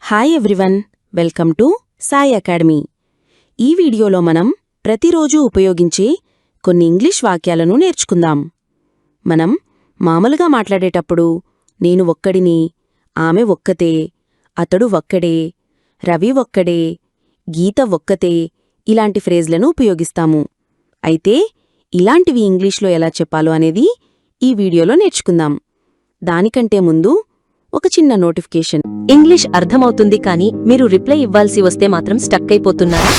Hi everyone, welcome to Sai academy. ఈ వీడియోలో మనం ప్రతిరోజూ ఉపయోగించే కొన్ని ఇంగ్లీష్ వాక్యాలను నేర్చుకుందాం. మనం మామూలుగా మాట్లాడేటప్పుడు నేను ఒక్కడిని, ఆమె ఒక్కతే, అతడు ఒక్కడే, రవి ఒక్కడే, గీత ఒక్కతే ఇలాంటి ఫ్రేజ్లను ఉపయోగిస్తాము. అయితే ఇలాంటివి ఇంగ్లీష్లో ఎలా చెప్పాలో అనేది ఈ వీడియోలో నేర్చుకుందాం. దానికంటే ముందు ఒక చిన్న నోటిఫికేషన్. ఇంగ్లీష్ అర్థమవుతుంది కానీ మీరు రిప్లై ఇవ్వాల్సి వస్తే మాత్రం స్టక్ అయిపోతున్నారా?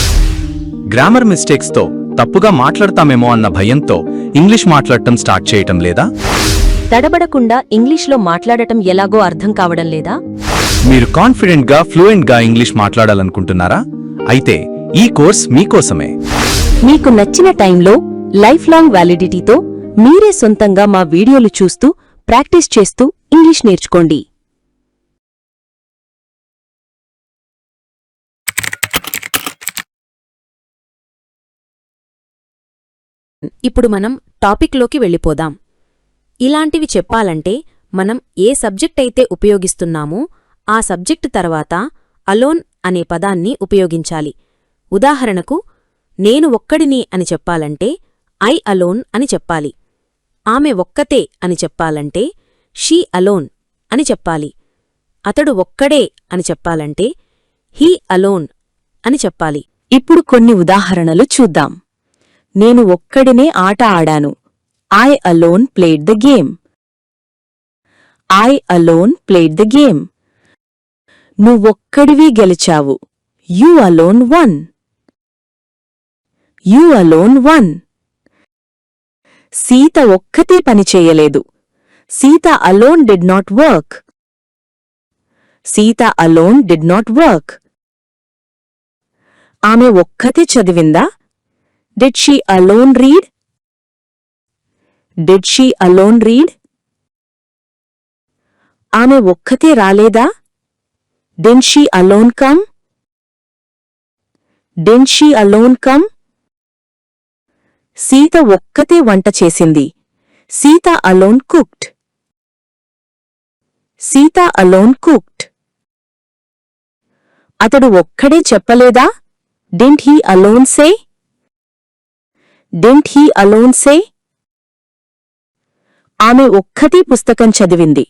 గ్రామర్ మిస్టేక్స్ తో తప్పుగా మాట్లాడతామేమో అన్న భయంతో ఇంగ్లీష్ మాట్లాడటం స్టార్ట్ చేయటం లేదా? తడబడకుండా ఇంగ్లీష్లో మాట్లాడటం ఎలాగో అర్థం కావడం లేదా? మీరు కాన్ఫిడెంట్ గా ఫ్లూయెంట్ గా ఇంగ్లీష్ మాట్లాడాలనుకుంటున్నారా? అయితే ఈ కోర్స్ మీకోసమే. మీకు నచ్చిన టైంలో లైఫ్ లాంగ్ వ్యాలిడిటీతో మీరే సొంతంగా మా వీడియోలు చూస్తూ ప్రాక్టీస్ చేస్తూ ఇంగ్లీష్ నేర్చుకోండి. ఇప్పుడు మనం టాపిక్లోకి వెళ్ళిపోదాం. ఇలాంటివి చెప్పాలంటే మనం ఏ సబ్జెక్ట్ అయితే ఉపయోగిస్తున్నామో ఆ సబ్జెక్టు తర్వాత అలోన్ అనే పదాన్ని ఉపయోగించాలి. ఉదాహరణకు నేను ఒక్కడిని అని చెప్పాలంటే ఐ అలోన్ అని చెప్పాలి. ఆమె ఒక్కతే అని చెప్పాలంటే షీ అలోన్ అని చెప్పాలి. అతడు ఒక్కడే అని చెప్పాలంటే హీ అలోన్ అని చెప్పాలి. ఇప్పుడు కొన్ని ఉదాహరణలు చూద్దాం. నేను ఒక్కడినే ఆట ఆడాను. I alone played the game. I alone played the game. నువ్వొక్కడివి గెలిచావు. You alone won. You alone won. Sita ఒక్కతే పనిచేయలేదు. Sita alone did not work. Sita alone did not work. ఆమె ఒక్కతే చదివిందా? Did she alone read? Did she alone read? ఆమె ఒక్కతే రాలేదా? Didn't she alone come? Didn't she alone come? Sita ఒక్కతే వంట చేసింది. Sita alone cooked. Sita alone cooked. అతడు ఒక్కడే చెప్పలేదా? Didn't he alone say? Didn't he alone say? ఆమె ఒక్కతే పుస్తకం చదివింది.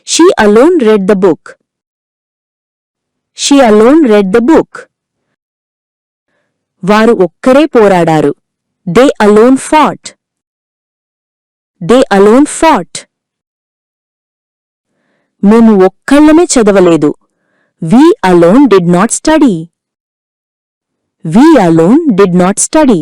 She alone read the book. She alone read the book. వారు ఒక్కరే పోరాడారు. They alone fought. They alone fought. మేము ఒక్కళ్ళమే చదవలేదు. We alone did not study. We alone did not study.